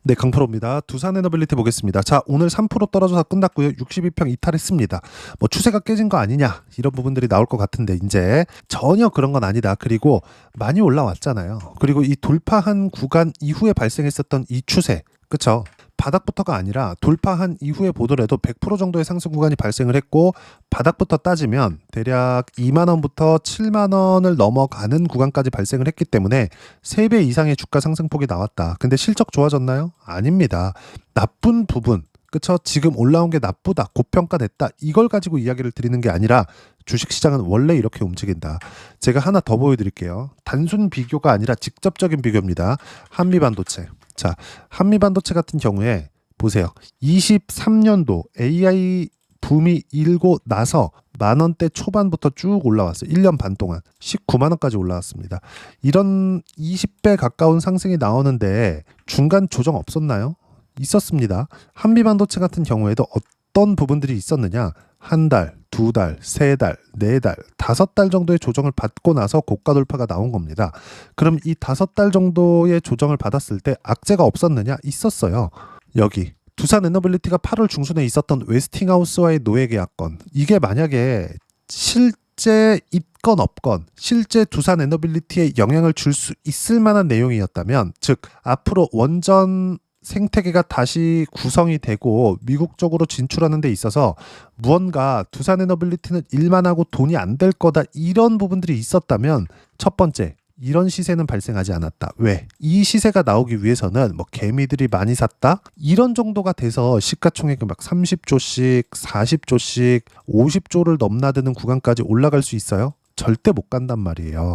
네, 강프로입니다. 두산 에너빌리티 보겠습니다. 자, 오늘 3% 떨어져서 끝났고요. 62평 이탈했습니다. 뭐 추세가 깨진 거 아니냐 이런 부분들이 나올 것 같은데 이제 전혀 그런 건 아니다. 그리고 많이 올라왔잖아요. 그리고 이 돌파한 구간 이후에 발생했었던 이 추세, 그쵸? 바닥부터가 아니라 돌파한 이후에 보더라도 100% 정도의 상승 구간이 발생을 했고, 바닥부터 따지면 대략 2만 원부터 7만 원을 넘어가는 구간까지 발생을 했기 때문에 3배 이상의 주가 상승폭이 나왔다. 근데 실적 좋아졌나요? 아닙니다. 나쁜 부분, 그쵸? 지금 올라온 게 나쁘다, 고평가됐다, 이걸 가지고 이야기를 드리는 게 아니라 주식시장은 원래 이렇게 움직인다. 제가 하나 더 보여드릴게요. 단순 비교가 아니라 직접적인 비교입니다. 한미반도체. 자, 한미반도체 같은 경우에 보세요. 23년도 AI 붐이 일고 나서 만원대 초반부터 쭉 올라왔어요. 1년 반 동안 19만 원까지 올라왔습니다. 이런 20배 가까운 상승이 나오는데 중간 조정 없었나요? 있었습니다. 한미반도체 같은 경우에도 어떤 부분들이 있었느냐? 한 달, 두 달, 세 달, 네 달, 5달 정도의 조정을 받고 나서 고가 돌파가 나온 겁니다. 그럼 이 5달 정도의 조정을 받았을 때 악재가 없었느냐? 있었어요. 여기 두산 에너빌리티가 8월 중순에 있었던 웨스팅하우스와의 노예 계약건, 이게 만약에 실제 있건 없건 실제 두산 에너빌리티에 영향을 줄 수 있을 만한 내용이었다면, 즉 앞으로 원전 생태계가 다시 구성이 되고 미국 쪽으로 진출하는 데 있어서 무언가 두산 에너빌리티는 일만 하고 돈이 안 될 거다, 이런 부분들이 있었다면 첫 번째, 이런 시세는 발생하지 않았다. 왜? 이 시세가 나오기 위해서는 뭐 개미들이 많이 샀다? 이런 정도가 돼서 시가총액이 막 30조씩, 40조씩, 50조를 넘나드는 구간까지 올라갈 수 있어요? 절대 못 간단 말이에요.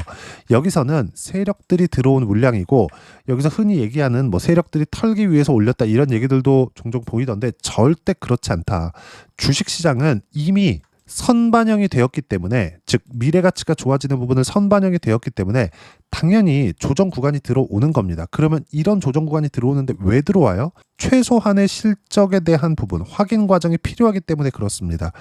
여기서는 세력들이 들어온 물량이고, 여기서 흔히 얘기하는 뭐 세력들이 털기 위해서 올렸다 이런 얘기들도 종종 보이던데 절대 그렇지 않다. 주식시장은 이미 선반영이 되었기 때문에, 즉 미래 가치가 좋아지는 부분을 선반영이 되었기 때문에 당연히 조정 구간이 들어오는 겁니다. 그러면 이런 조정 구간이 들어오는데 왜 들어와요? 최소한의 실적에 대한 부분, 확인 과정이 필요하기 때문에 그렇습니다.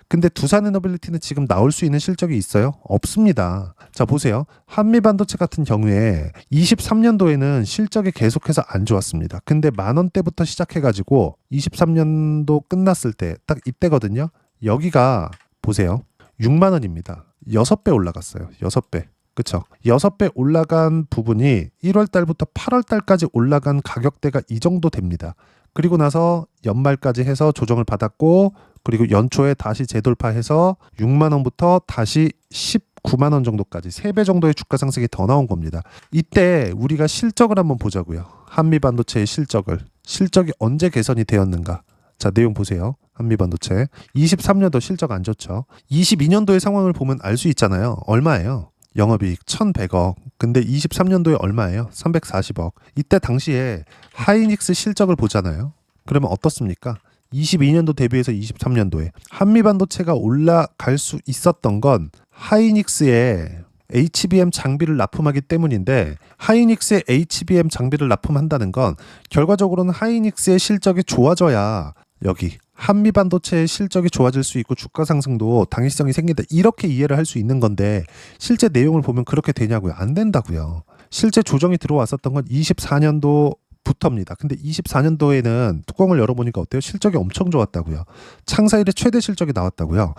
근데 두산에너빌리티는 지금 나올 수 있는 실적이 있어요? 없습니다. 자, 보세요. 한미반도체 같은 경우에 23년도에는 실적이 계속해서 안 좋았습니다. 근데 만 원대부터 시작해가지고 23년도 끝났을 때 딱 이때거든요. 여기가 보세요. 6만 원입니다. 6배 올라갔어요. 6배. 그쵸? 6배 올라간 부분이 1월 달부터 8월 달까지 올라간 가격대가 이 정도 됩니다. 그리고 나서 연말까지 해서 조정을 받았고, 그리고 연초에 다시 재돌파해서 6만 원부터 다시 19만 원 정도까지 3배 정도의 주가 상승이 더 나온 겁니다. 이때 우리가 실적을 한번 보자고요. 한미반도체의 실적이 언제 개선이 되었는가? 자, 내용 보세요. 한미반도체 23년도 실적 안 좋죠. 22년도의 상황을 보면 알 수 있잖아요. 얼마예요? 영업이익 1,100억. 근데 23년도에 얼마예요? 340억. 이때 당시에 하이닉스 실적을 보잖아요. 그러면 어떻습니까? 22년도 대비해서 23년도에 한미반도체가 올라갈 수 있었던 건 하이닉스의 HBM 장비를 납품하기 때문인데, 하이닉스의 HBM 장비를 납품한다는 건 결과적으로는 하이닉스의 실적이 좋아져야 여기 한미반도체의 실적이 좋아질 수 있고 주가 상승도 당위성이 생긴다, 이렇게 이해를 할 수 있는 건데, 실제 내용을 보면 그렇게 되냐고요? 안 된다고요. 실제 조정이 들어왔었던 건 24년도부터입니다. 근데 24년도에는 뚜껑을 열어보니까 어때요? 실적이 엄청 좋았다고요. 창사 이래 최대 실적이 나왔다고요.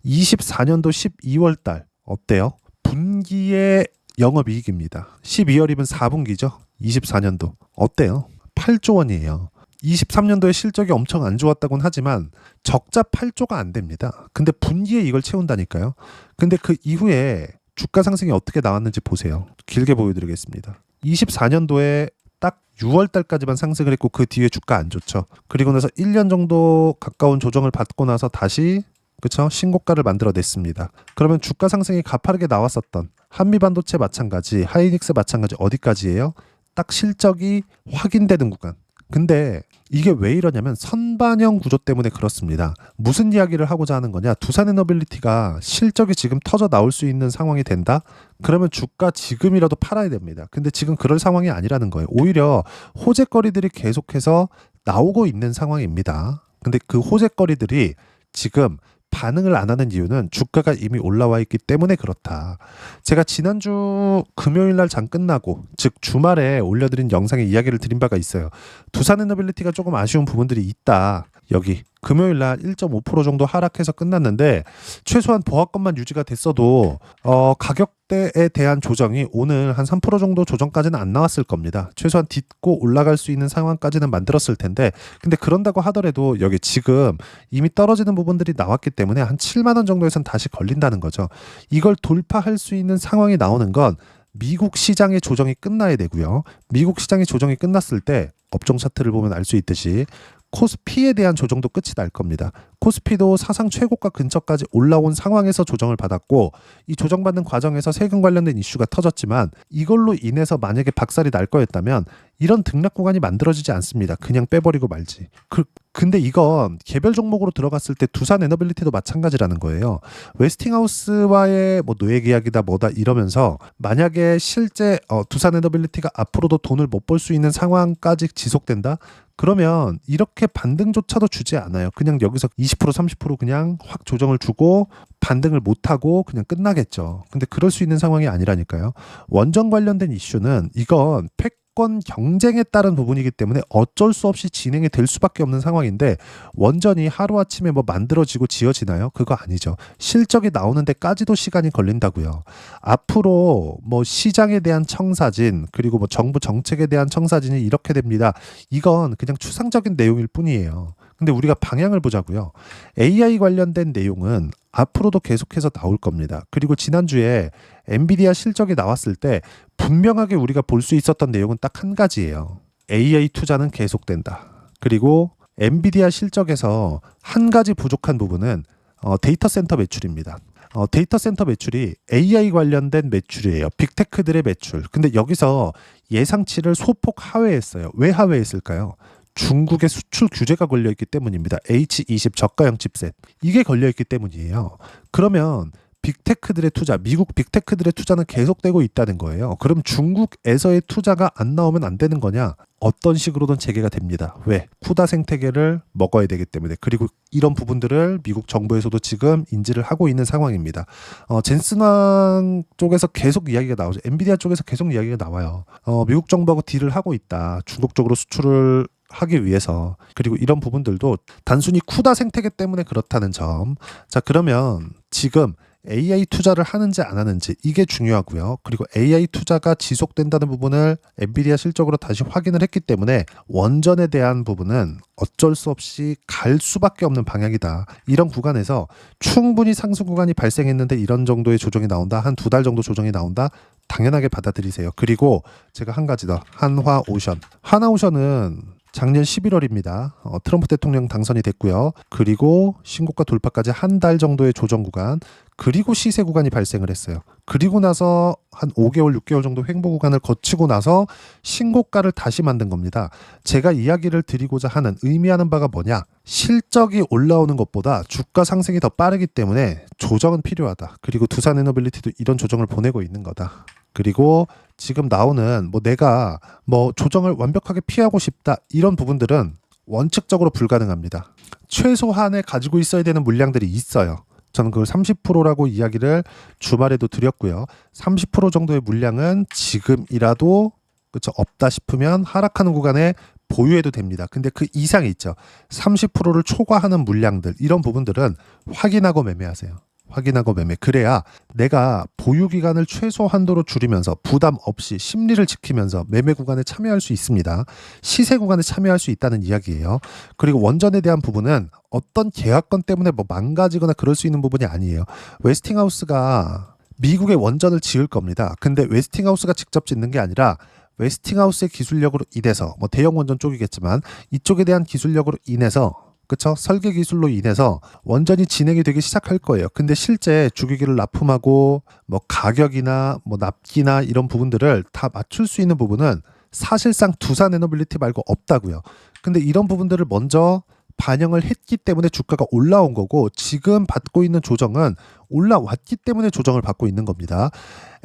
24년도 12월 달 어때요? 분기의 영업이익입니다. 12월이면 4분기죠. 24년도 어때요? 8조 원이에요. 23년도에 실적이 엄청 안 좋았다고는 하지만 적자 8조가 안 됩니다. 근데 분기에 이걸 채운다니까요. 근데 그 이후에 주가 상승이 어떻게 나왔는지 보세요. 길게 보여드리겠습니다. 24년도에 딱 6월 달까지만 상승을 했고 그 뒤에 주가 안 좋죠. 그리고 나서 1년 정도 가까운 조정을 받고 나서 다시, 그쵸? 신고가를 만들어냈습니다. 그러면 주가 상승이 가파르게 나왔었던 한미반도체 마찬가지, 하이닉스 마찬가지, 어디까지예요? 딱 실적이 확인되는 구간. 근데 이게 왜 이러냐면 선반영 구조 때문에 그렇습니다. 무슨 이야기를 하고자 하는 거냐? 두산에너빌리티가 실적이 지금 터져 나올 수 있는 상황이 된다? 그러면 주가 지금이라도 팔아야 됩니다. 근데 지금 그럴 상황이 아니라는 거예요. 오히려 호재거리들이 계속해서 나오고 있는 상황입니다. 근데 그 호재거리들이 지금 반응을 안 하는 이유는 주가가 이미 올라와 있기 때문에 그렇다. 제가 지난주 금요일 날 장 끝나고 즉 주말에 올려드린 영상에 이야기를 드린 바가 있어요. 두산에너빌리티가 조금 아쉬운 부분들이 있다. 여기 금요일 날 1.5% 정도 하락해서 끝났는데 최소한 보합권만 유지가 됐어도 가격대에 대한 조정이 오늘 한 3% 정도 조정까지는 안 나왔을 겁니다. 최소한 딛고 올라갈 수 있는 상황까지는 만들었을 텐데 근데 그런다고 하더라도 여기 지금 이미 떨어지는 부분들이 나왔기 때문에 한 7만 원 정도에선 다시 걸린다는 거죠. 이걸 돌파할 수 있는 상황이 나오는 건 미국 시장의 조정이 끝나야 되고요. 미국 시장의 조정이 끝났을 때 업종 차트를 보면 알 수 있듯이 코스피에 대한 조정도 끝이 날 겁니다. 코스피도 사상 최고가 근처까지 올라온 상황에서 조정을 받았고 이 조정받는 과정에서 세금 관련된 이슈가 터졌지만 이걸로 인해서 만약에 박살이 날 거였다면 이런 등락 구간이 만들어지지 않습니다. 그냥 빼버리고 말지. 근데 이건 개별 종목으로 들어갔을 때 두산에너빌리티도 마찬가지라는 거예요. 웨스팅하우스와의 뭐 노예 계약이다 뭐다 이러면서 만약에 실제 두산에너빌리티가 앞으로도 돈을 못 벌 수 있는 상황까지 지속된다? 그러면 이렇게 반등조차도 주지 않아요. 그냥 여기서 20% 30% 그냥 확 조정을 주고 반등을 못하고 그냥 끝나겠죠. 근데 그럴 수 있는 상황이 아니라니까요. 원전 관련된 이슈는 이건 패권 경쟁에 따른 부분이기 때문에 어쩔 수 없이 진행이 될 수밖에 없는 상황인데 원전이 하루아침에 뭐 만들어지고 지어지나요? 그거 아니죠. 실적이 나오는 데까지도 시간이 걸린다고요. 앞으로 뭐 시장에 대한 청사진 그리고 뭐 정부 정책에 대한 청사진이 이렇게 됩니다. 이건 그냥 추상적인 내용일 뿐이에요. 근데 우리가 방향을 보자고요. AI 관련된 내용은 앞으로도 계속해서 나올 겁니다. 그리고 지난주에 엔비디아 실적이 나왔을 때 분명하게 우리가 볼 수 있었던 내용은 딱 한 가지예요. AI 투자는 계속된다. 그리고 엔비디아 실적에서 한 가지 부족한 부분은 데이터 센터 매출입니다. 데이터 센터 매출이 AI 관련된 매출이에요. 빅테크들의 매출. 근데 여기서 예상치를 소폭 하회했어요. 왜 하회했을까요? 중국의 수출 규제가 걸려있기 때문입니다. H20 저가형 칩셋. 이게 걸려있기 때문이에요. 그러면 빅테크들의 투자, 미국 빅테크들의 투자는 계속되고 있다는 거예요. 그럼 중국에서의 투자가 안 나오면 안 되는 거냐? 어떤 식으로든 재개가 됩니다. 왜? 쿠다 생태계를 먹어야 되기 때문에. 그리고 이런 부분들을 미국 정부에서도 지금 인지를 하고 있는 상황입니다. 젠슨왕 쪽에서 계속 이야기가 나오죠. 엔비디아 쪽에서 계속 이야기가 나와요. 미국 정부하고 딜을 하고 있다. 중국 쪽으로 수출을 하기 위해서. 그리고 이런 부분들도 단순히 쿠다 생태계 때문에 그렇다는 점. 자, 그러면 지금 AI 투자를 하는지 안 하는지 이게 중요하고요. 그리고 AI 투자가 지속된다는 부분을 엔비디아 실적으로 다시 확인을 했기 때문에 원전에 대한 부분은 어쩔 수 없이 갈 수밖에 없는 방향이다. 이런 구간에서 충분히 상승 구간이 발생했는데 이런 정도의 조정이 나온다. 한 2달 정도 조정이 나온다. 당연하게 받아들이세요. 그리고 제가 한 가지 더. 한화오션. 한화오션은 작년 11월입니다. 트럼프 대통령 당선이 됐고요. 그리고 신고가 돌파까지 한 달 정도의 조정 구간, 그리고 시세 구간이 발생을 했어요. 그리고 나서 한 5개월, 6개월 정도 횡보 구간을 거치고 나서 신고가를 다시 만든 겁니다. 제가 이야기를 드리고자 하는, 의미하는 바가 뭐냐? 실적이 올라오는 것보다 주가 상승이 더 빠르기 때문에 조정은 필요하다. 그리고 두산에너빌리티도 이런 조정을 보내고 있는 거다. 그리고 지금 나오는 내가 조정을 완벽하게 피하고 싶다 이런 부분들은 원칙적으로 불가능합니다. 최소한에 가지고 있어야 되는 물량들이 있어요. 저는 그걸 30%라고 이야기를 주말에도 드렸고요. 30% 정도의 물량은 지금이라도 없다 싶으면 하락하는 구간에 보유해도 됩니다. 근데 그 이상이 있죠. 30%를 초과하는 물량들, 이런 부분들은 확인하고 매매하세요. 확인하고 매매. 그래야 내가 보유 기간을 최소한도로 줄이면서 부담 없이 심리를 지키면서 매매 구간에 참여할 수 있습니다. 시세 구간에 참여할 수 있다는 이야기예요. 그리고 원전에 대한 부분은 어떤 계약건 때문에 망가지거나 그럴 수 있는 부분이 아니에요. 웨스팅하우스가 미국의 원전을 지을 겁니다. 근데 웨스팅하우스가 직접 짓는 게 아니라 웨스팅하우스의 기술력으로 인해서 대형 원전 쪽이겠지만 이쪽에 대한 기술력으로 인해서 설계 기술로 인해서 원전이 진행이 되기 시작할 거예요. 근데 실제 주기기를 납품하고 가격이나 납기나 이런 부분들을 다 맞출 수 있는 부분은 사실상 두산에너빌리티 말고 없다고요. 근데 이런 부분들을 먼저 반영을 했기 때문에 주가가 올라온 거고, 지금 받고 있는 조정은 올라왔기 때문에 조정을 받고 있는 겁니다.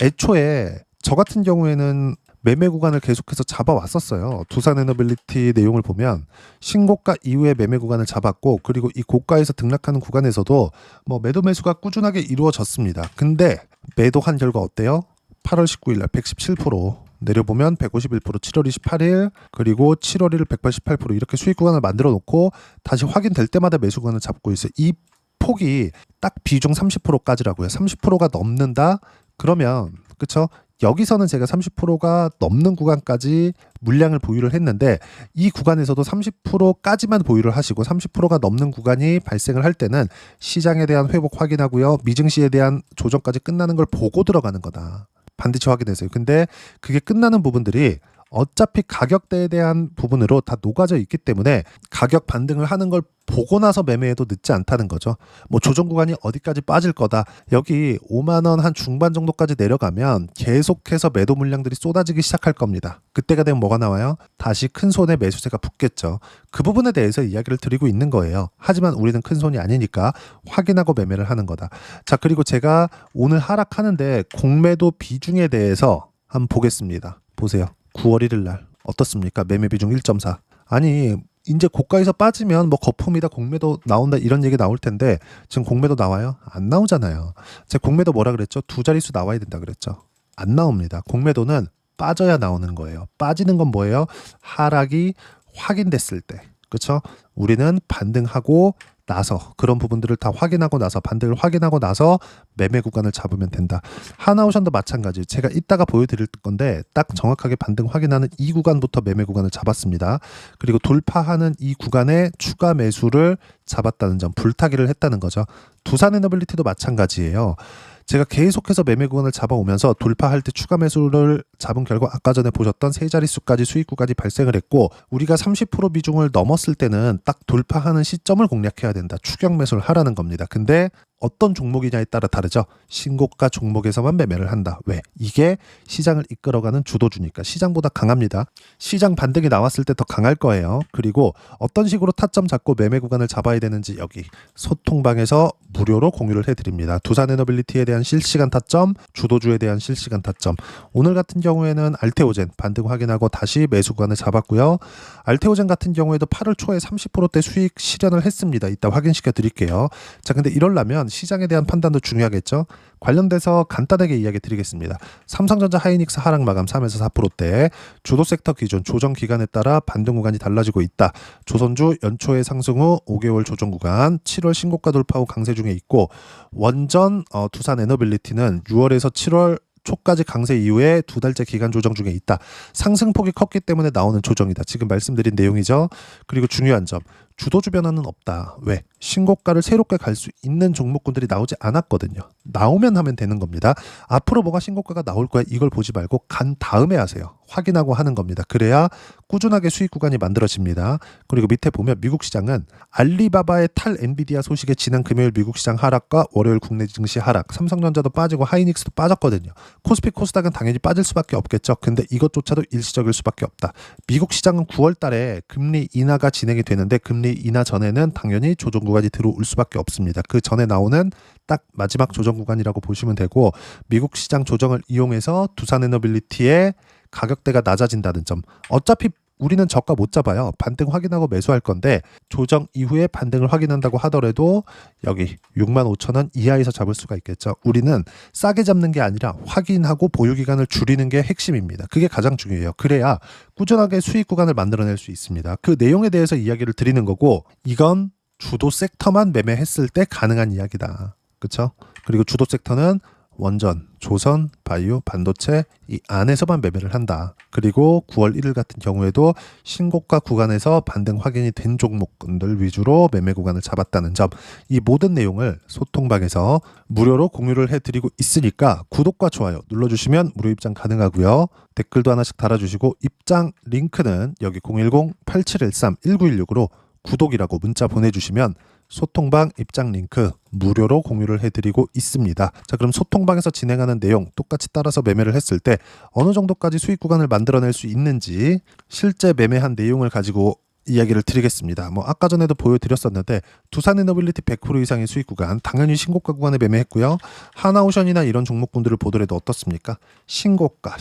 애초에 저 같은 경우에는 매매 구간을 계속해서 잡아왔었어요. 두산에너빌리티 내용을 보면 신고가 이후에 매매 구간을 잡았고, 그리고 이 고가에서 등락하는 구간에서도 뭐 매도 매수가 꾸준하게 이루어졌습니다. 근데 매도한 결과 어때요? 8월 19일 날 117%, 내려보면 151%, 7월 28일, 그리고 7월 1일 188% 이렇게 수익 구간을 만들어 놓고 다시 확인될 때마다 매수 구간을 잡고 있어요. 이 폭이 딱 비중 30%까지라고요. 30%가 넘는다? 그러면 그쵸? 여기서는 제가 30%가 넘는 구간까지 물량을 보유를 했는데, 이 구간에서도 30%까지만 보유를 하시고 30%가 넘는 구간이 발생을 할 때는 시장에 대한 회복 확인하고요, 미증시에 대한 조정까지 끝나는 걸 보고 들어가는 거다. 반드시 확인해서요. 근데 그게 끝나는 부분들이 어차피 가격대에 대한 부분으로 다 녹아져 있기 때문에 가격 반등을 하는 걸 보고 나서 매매해도 늦지 않다는 거죠. 뭐 조정 구간이 어디까지 빠질 거다. 여기 5만 원 한 중반 정도까지 내려가면 계속해서 매도 물량들이 쏟아지기 시작할 겁니다. 그때가 되면 뭐가 나와요? 다시 큰 손에 매수세가 붙겠죠. 그 부분에 대해서 이야기를 드리고 있는 거예요. 하지만 우리는 큰 손이 아니니까 확인하고 매매를 하는 거다. 자, 그리고 제가 오늘 하락하는데 공매도 비중에 대해서 한번 보겠습니다. 보세요. 9월 1일 날 어떻습니까? 매매 비중 1.4. 아니, 이제 고가에서 빠지면 뭐 거품이다, 공매도 나온다 이런 얘기 나올 텐데 지금 공매도 나와요? 안 나오잖아요. 제가 공매도 뭐라 그랬죠? 두 자릿수 나와야 된다 그랬죠. 안 나옵니다. 공매도는 빠져야 나오는 거예요. 빠지는 건 뭐예요? 하락이 확인됐을 때. 그렇죠? 우리는 반등하고 나서, 그런 부분들을 다 확인하고 나서, 반등을 확인하고 나서 매매 구간을 잡으면 된다. 하나오션도 마찬가지. 제가 이따가 보여드릴 건데 딱 정확하게 반등 확인하는 이 구간부터 매매 구간을 잡았습니다. 그리고 돌파하는 이 구간에 추가 매수를 잡았다는 점, 불타기를 했다는 거죠. 두산에너빌리티도 마찬가지예요. 제가 계속해서 매매 구간을 잡아오면서 돌파할 때 추가 매수를 잡은 결과 아까 전에 보셨던 세 자릿수까지 수익 구간이 발생을 했고, 우리가 30% 비중을 넘었을 때는 딱 돌파하는 시점을 공략해야 된다. 추격 매수를 하라는 겁니다. 근데 어떤 종목이냐에 따라 다르죠. 신고가 종목에서만 매매를 한다. 왜? 이게 시장을 이끌어가는 주도주니까. 시장보다 강합니다. 시장 반등이 나왔을 때 더 강할 거예요. 그리고 어떤 식으로 타점 잡고 매매 구간을 잡아야 되는지 여기 소통방에서 무료로 공유를 해드립니다. 두산에너빌리티에 대한 실시간 타점, 주도주에 대한 실시간 타점. 오늘 같은 경우에는 알테오젠 반등 확인하고 다시 매수 구간을 잡았고요. 알테오젠 같은 경우에도 8월 초에 30%대 수익 실현을 했습니다. 이따 확인시켜 드릴게요. 자, 근데 이러려면 시장에 대한 판단도 중요하겠죠. 관련돼서 간단하게 이야기 드리겠습니다. 삼성전자 하이닉스 하락 마감 3에서 4%대, 주도 섹터 기준 조정 기간에 따라 반등 구간이 달라지고 있다. 조선주 연초에 상승 후 5개월 조정 구간, 7월 신고가 돌파 후 강세 중에 있고, 원전 두산에너빌리티는 6월에서 7월 초까지 강세 이후에 두 달째 기간 조정 중에 있다. 상승폭이 컸기 때문에 나오는 조정이다. 지금 말씀드린 내용이죠. 그리고 중요한 점, 주도주 변화는 없다. 왜? 신고가를 새롭게 갈 수 있는 종목군들이 나오지 않았거든요. 나오면 하면 되는 겁니다. 앞으로 뭐가 신고가가 나올 거야 이걸 보지 말고 간 다음에 하세요. 확인하고 하는 겁니다. 그래야 꾸준하게 수익 구간이 만들어집니다. 그리고 밑에 보면 미국 시장은 알리바바의 탈 엔비디아 소식에 지난 금요일 미국 시장 하락과 월요일 국내 증시 하락, 삼성전자도 빠지고 하이닉스도 빠졌거든요. 코스피 코스닥은 당연히 빠질 수밖에 없겠죠. 근데 이것조차도 일시적일 수밖에 없다. 미국 시장은 9월 달에 금리 인하가 진행이 되는데 금리 인하 전에는 당연히 조정 구간이 들어올 수밖에 없습니다. 그 전에 나오는 딱 마지막 조정 구간이라고 보시면 되고, 미국 시장 조정을 이용해서 두산에너빌리티의 가격대가 낮아진다는 점. 어차피 우리는 저가 못 잡아요. 반등 확인하고 매수할 건데 조정 이후에 반등을 확인한다고 하더라도 여기 65,000원 이하에서 잡을 수가 있겠죠. 우리는 싸게 잡는 게 아니라 확인하고 보유 기간을 줄이는 게 핵심입니다. 그게 가장 중요해요. 그래야 꾸준하게 수익 구간을 만들어낼 수 있습니다. 그 내용에 대해서 이야기를 드리는 거고, 이건 주도 섹터만 매매했을 때 가능한 이야기다. 그렇죠? 그리고 주도 섹터는 원전, 조선, 바이오, 반도체 이 안에서만 매매를 한다. 그리고 9월 1일 같은 경우에도 신고가 구간에서 반등 확인이 된 종목군들 위주로 매매 구간을 잡았다는 점, 이 모든 내용을 소통방에서 무료로 공유를 해드리고 있으니까 구독과 좋아요 눌러주시면 무료 입장 가능하고요. 댓글도 하나씩 달아주시고 입장 링크는 여기 010-8713-1916으로 구독이라고 문자 보내주시면 소통방 입장 링크 무료로 공유를 해드리고 있습니다. 자, 그럼 소통방에서 진행하는 내용 똑같이 따라서 매매를 했을 때 어느 정도까지 수익 구간을 만들어낼 수 있는지 실제 매매한 내용을 가지고 이야기를 드리겠습니다. 뭐 아까 전에도 보여드렸었는데 두산에너빌리티 100% 이상의 수익 구간 당연히 신고가 구간에 매매했고요. 하나오션이나 이런 종목군들을 보더라도 어떻습니까? 신고가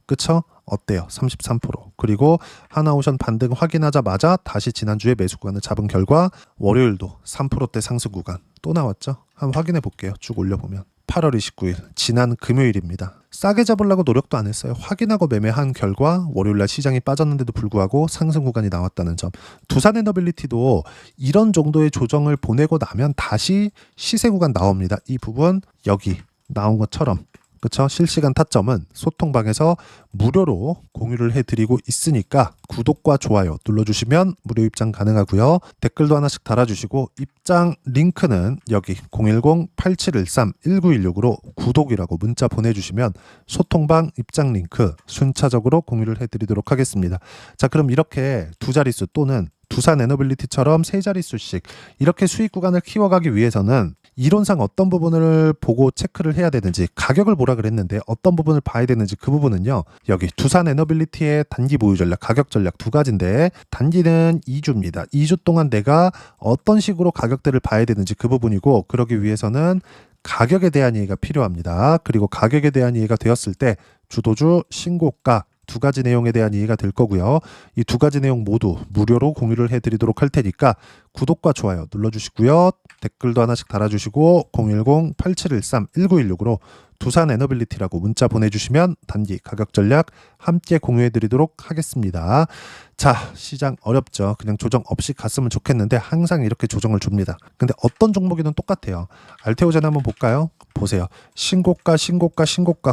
그쵸? 어때요? 33%. 그리고 하나오션 반등 확인하자마자 다시 지난주에 매수 구간을 잡은 결과 월요일도 3%대 상승 구간 또 나왔죠? 한번 확인해 볼게요. 쭉 올려보면 8월 29일 지난 금요일입니다. 싸게 잡으려고 노력도 안 했어요. 확인하고 매매한 결과 월요일날 시장이 빠졌는데도 불구하고 상승 구간이 나왔다는 점. 두산에너빌리티도 이런 정도의 조정을 보내고 나면 다시 시세 구간 나옵니다. 이 부분 여기 나온 것처럼 그쵸? 실시간 타점은 소통방에서 무료로 공유를 해드리고 있으니까 구독과 좋아요 눌러주시면 무료 입장 가능하고요. 댓글도 하나씩 달아주시고 입장 링크는 여기 010-8713-1916으로 구독이라고 문자 보내주시면 소통방 입장 링크 순차적으로 공유를 해드리도록 하겠습니다. 자, 그럼 이렇게 두 자릿수 또는 두산에너빌리티처럼 세 자릿수씩 이렇게 수익 구간을 키워가기 위해서는 이론상 어떤 부분을 보고 체크를 해야 되는지 가격을 보라 그랬는데 어떤 부분을 봐야 되는지 그 부분은요. 여기 두산에너빌리티의 단기 보유 전략, 가격 전략 두 가지인데 단기는 2주입니다. 2주 동안 내가 어떤 식으로 가격대를 봐야 되는지 그 부분이고 그러기 위해서는 가격에 대한 이해가 필요합니다. 그리고 가격에 대한 이해가 되었을 때 주도주, 신고가 두 가지 내용에 대한 이해가 될 거고요. 이 두 가지 내용 모두 무료로 공유를 해드리도록 할 테니까 구독과 좋아요 눌러주시고요. 댓글도 하나씩 달아주시고 010-8713-1916으로 두산에너빌리티라고 문자 보내주시면 단기 가격 전략 함께 공유해드리도록 하겠습니다. 자, 시장 어렵죠. 그냥 조정 없이 갔으면 좋겠는데 항상 이렇게 조정을 줍니다. 근데 어떤 종목이든 똑같아요. 알테오젠 한번 볼까요? 보세요. 신고가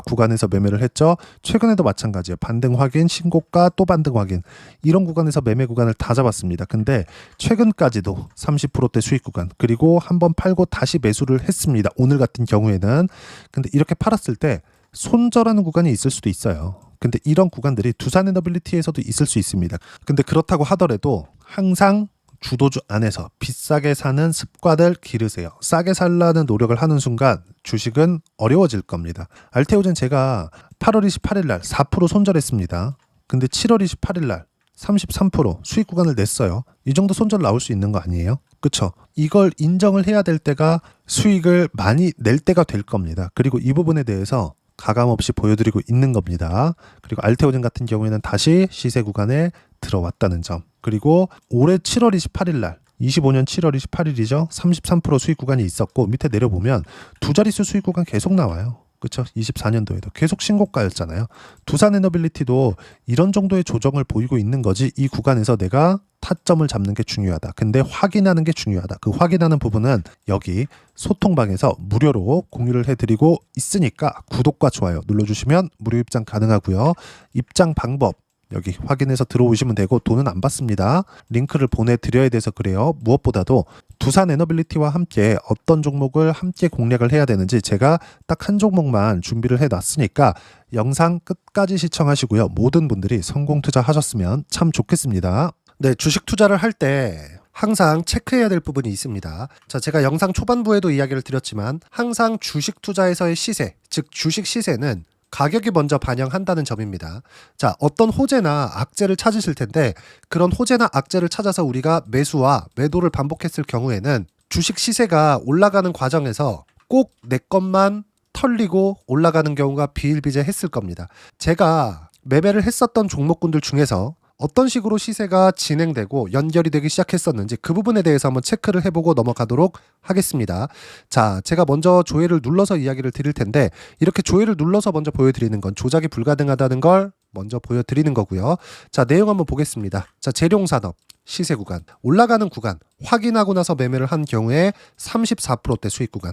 구간에서 매매를 했죠. 최근에도 마찬가지예요. 반등 확인, 신고가 또 반등 확인. 이런 구간에서 매매 구간을 다 잡았습니다. 근데 최근까지도 30%대 수익 구간 그리고 한번 팔고 다시 매수를 했습니다. 오늘 같은 경우에는. 근데 이렇게 팔았을 때 손절하는 구간이 있을 수도 있어요. 근데 이런 구간들이 두산에너빌리티에서도 있을 수 있습니다. 근데 그렇다고 하더라도 항상 주도주 안에서 비싸게 사는 습관을 기르세요. 싸게 살라는 노력을 하는 순간 주식은 어려워질 겁니다. 알테오젠 제가 8월 28일 날 4% 손절했습니다. 근데 7월 28일 날 33% 수익 구간을 냈어요. 이 정도 손절 나올 수 있는 거 아니에요? 그쵸? 이걸 인정을 해야 될 때가 수익을 많이 낼 때가 될 겁니다. 그리고 이 부분에 대해서 가감 없이 보여드리고 있는 겁니다. 그리고 알테오젠 같은 경우에는 다시 시세 구간에 들어왔다는 점. 그리고 올해 7월 28일 날 25년 7월 28일이죠. 33% 수익 구간이 있었고 밑에 내려보면 두 자릿수 수익 구간 계속 나와요. 그렇죠? 24년도에도 계속 신고가였잖아요. 두산에너빌리티도 이런 정도의 조정을 보이고 있는 거지 이 구간에서 내가 타점을 잡는 게 중요하다. 근데 확인하는 게 중요하다. 그 확인하는 부분은 여기 소통방에서 무료로 공유를 해드리고 있으니까 구독과 좋아요 눌러주시면 무료 입장 가능하고요. 입장 방법 여기 확인해서 들어오시면 되고 돈은 안 받습니다. 링크를 보내드려야 돼서 그래요. 무엇보다도 두산에너빌리티와 함께 어떤 종목을 함께 공략을 해야 되는지 제가 딱 한 종목만 준비를 해놨으니까 영상 끝까지 시청하시고요. 모든 분들이 성공 투자하셨으면 참 좋겠습니다. 네, 주식 투자를 할 때 항상 체크해야 될 부분이 있습니다. 자, 제가 영상 초반부에도 이야기를 드렸지만 항상 주식 투자에서의 시세, 즉 주식 시세는 가격이 먼저 반영한다는 점입니다. 자, 어떤 호재나 악재를 찾으실 텐데 그런 호재나 악재를 찾아서 우리가 매수와 매도를 반복했을 경우에는 주식 시세가 올라가는 과정에서 꼭 내 것만 털리고 올라가는 경우가 비일비재했을 겁니다. 제가 매매를 했었던 종목군들 중에서 어떤 식으로 시세가 진행되고 연결이 되기 시작했었는지 그 부분에 대해서 한번 체크를 해보고 넘어가도록 하겠습니다. 자, 제가 먼저 조회를 눌러서 이야기를 드릴 텐데 이렇게 조회를 눌러서 먼저 보여드리는 건 조작이 불가능하다는 걸 먼저 보여드리는 거고요. 자, 내용 한번 보겠습니다. 자, 재룡산업 시세 구간 올라가는 구간 확인하고 나서 매매를 한 경우에 34%대 수익 구간.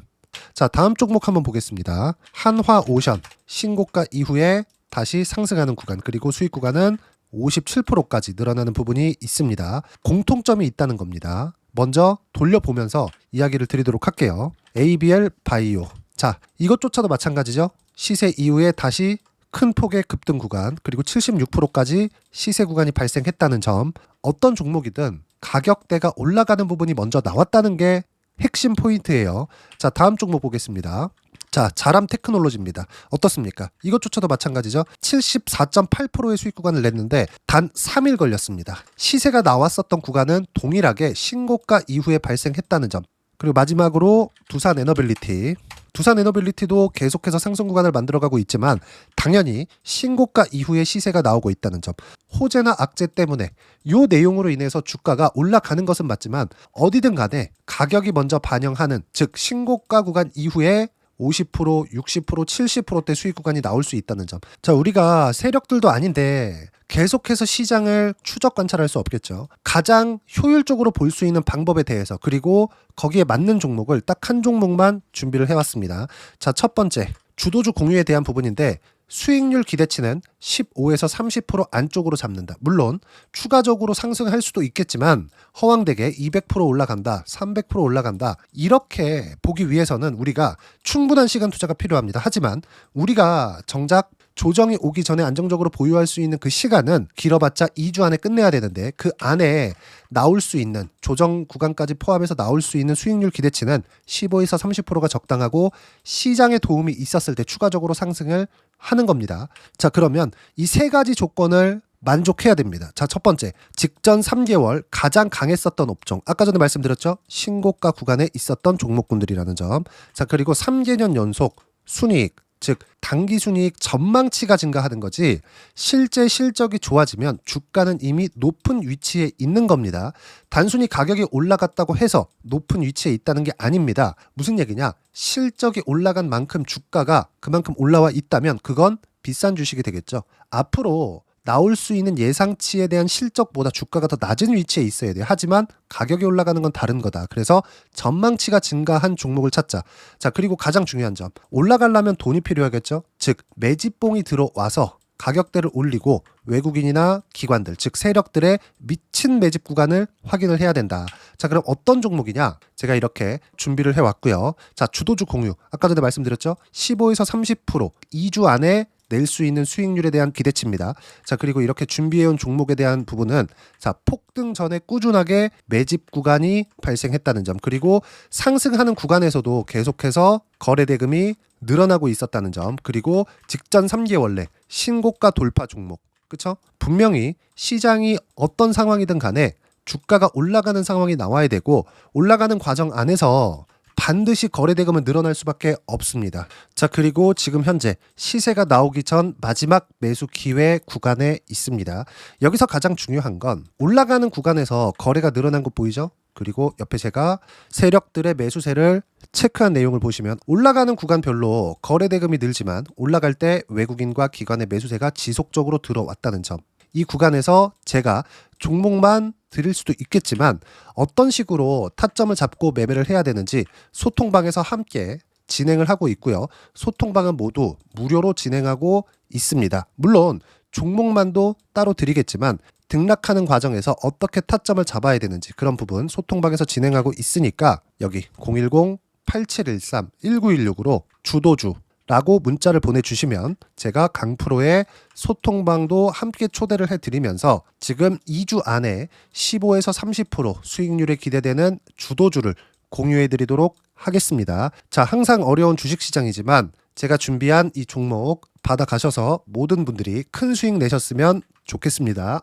자, 다음 종목 한번 보겠습니다. 한화오션 신고가 이후에 다시 상승하는 구간 그리고 수익 구간은 57%까지 늘어나는 부분이 있습니다. 공통점이 있다는 겁니다. 먼저 돌려보면서 이야기를 드리도록 할게요. ABL 바이오. 자, 이것조차도 마찬가지죠. 시세 이후에 다시 큰 폭의 급등 구간 그리고 76%까지 시세 구간이 발생했다는 점. 어떤 종목이든 가격대가 올라가는 부분이 먼저 나왔다는 게 핵심 포인트예요. 자, 다음 종목 보겠습니다. 자, 자람 테크놀로지입니다. 어떻습니까? 이것조차도 마찬가지죠. 74.8%의 수익 구간을 냈는데 단 3일 걸렸습니다. 시세가 나왔었던 구간은 동일하게 신고가 이후에 발생했다는 점. 그리고 마지막으로 두산 에너빌리티. 두산 에너빌리티도 계속해서 상승 구간을 만들어가고 있지만 당연히 신고가 이후에 시세가 나오고 있다는 점. 호재나 악재 때문에 이 내용으로 인해서 주가가 올라가는 것은 맞지만 어디든 간에 가격이 먼저 반영하는, 즉 신고가 구간 이후에 50%, 60%, 70%대 수익 구간이 나올 수 있다는 점. 자, 우리가 세력들도 아닌데 계속해서 시장을 추적 관찰할 수 없겠죠. 가장 효율적으로 볼 수 있는 방법에 대해서, 그리고 거기에 맞는 종목을 딱 한 종목만 준비를 해왔습니다. 자, 첫 번째, 주도주 공유에 대한 부분인데 수익률 기대치는 15에서 30% 안쪽으로 잡는다. 물론 추가적으로 상승할 수도 있겠지만 허황되게 200% 올라간다, 300% 올라간다, 이렇게 보기 위해서는 우리가 충분한 시간 투자가 필요합니다. 하지만 우리가 정작 조정이 오기 전에 안정적으로 보유할 수 있는 그 시간은 길어봤자 2주 안에 끝내야 되는데, 그 안에 나올 수 있는 조정 구간까지 포함해서 나올 수 있는 수익률 기대치는 15에서 30%가 적당하고 시장에 도움이 있었을 때 추가적으로 상승을 하는 겁니다. 자, 그러면 이 세 가지 조건을 만족해야 됩니다. 자, 첫 번째, 직전 3개월 가장 강했었던 업종. 아까 전에 말씀드렸죠? 신고가 구간에 있었던 종목군들이라는 점. 자, 그리고 3개년 연속 순이익, 즉 단기 순이익 전망치가 증가하는 거지 실제 실적이 좋아지면 주가는 이미 높은 위치에 있는 겁니다. 단순히 가격이 올라갔다고 해서 높은 위치에 있다는 게 아닙니다. 무슨 얘기냐? 실적이 올라간 만큼 주가가 그만큼 올라와 있다면 그건 비싼 주식이 되겠죠. 앞으로 나올 수 있는 예상치에 대한 실적보다 주가가 더 낮은 위치에 있어야 돼요. 하지만 가격이 올라가는 건 다른 거다. 그래서 전망치가 증가한 종목을 찾자. 자, 그리고 가장 중요한 점, 올라가려면 돈이 필요하겠죠. 즉 매집봉이 들어와서 가격대를 올리고 외국인이나 기관들, 즉 세력들의 미친 매집 구간을 확인을 해야 된다. 자, 그럼 어떤 종목이냐? 제가 이렇게 준비를 해왔고요. 자, 주도주 공유. 아까 전에 말씀드렸죠. 15에서 30% 2주 안에 낼 수 있는 수익률에 대한 기대치입니다. 자, 그리고 이렇게 준비해온 종목에 대한 부분은, 자, 폭등 전에 꾸준하게 매집 구간이 발생했다는 점, 그리고 상승하는 구간에서도 계속해서 거래 대금이 늘어나고 있었다는 점, 그리고 직전 3개월 내 신고가 돌파 종목. 그쵸? 분명히 시장이 어떤 상황이든 간에 주가가 올라가는 상황이 나와야 되고 올라가는 과정 안에서 반드시 거래대금은 늘어날 수밖에 없습니다. 자, 그리고 지금 현재 시세가 나오기 전 마지막 매수 기회 구간에 있습니다. 여기서 가장 중요한 건 올라가는 구간에서 거래가 늘어난 거 보이죠? 그리고 옆에 제가 세력들의 매수세를 체크한 내용을 보시면 올라가는 구간별로 거래대금이 늘지만 올라갈 때 외국인과 기관의 매수세가 지속적으로 들어왔다는 점. 이 구간에서 제가 종목만 드릴 수도 있겠지만 어떤 식으로 타점을 잡고 매매를 해야 되는지 소통방에서 함께 진행을 하고 있고요. 소통방은 모두 무료로 진행하고 있습니다. 물론 종목만도 따로 드리겠지만 등락하는 과정에서 어떻게 타점을 잡아야 되는지 그런 부분 소통방에서 진행하고 있으니까 여기 010-8713-1916으로 주도주 라고 문자를 보내주시면 제가 강프로의 소통방도 함께 초대를 해드리면서 지금 2주 안에 15에서 30% 수익률에 기대되는 주도주를 공유해드리도록 하겠습니다. 자, 항상 어려운 주식시장이지만 제가 준비한 이 종목 받아가셔서 모든 분들이 큰 수익 내셨으면 좋겠습니다.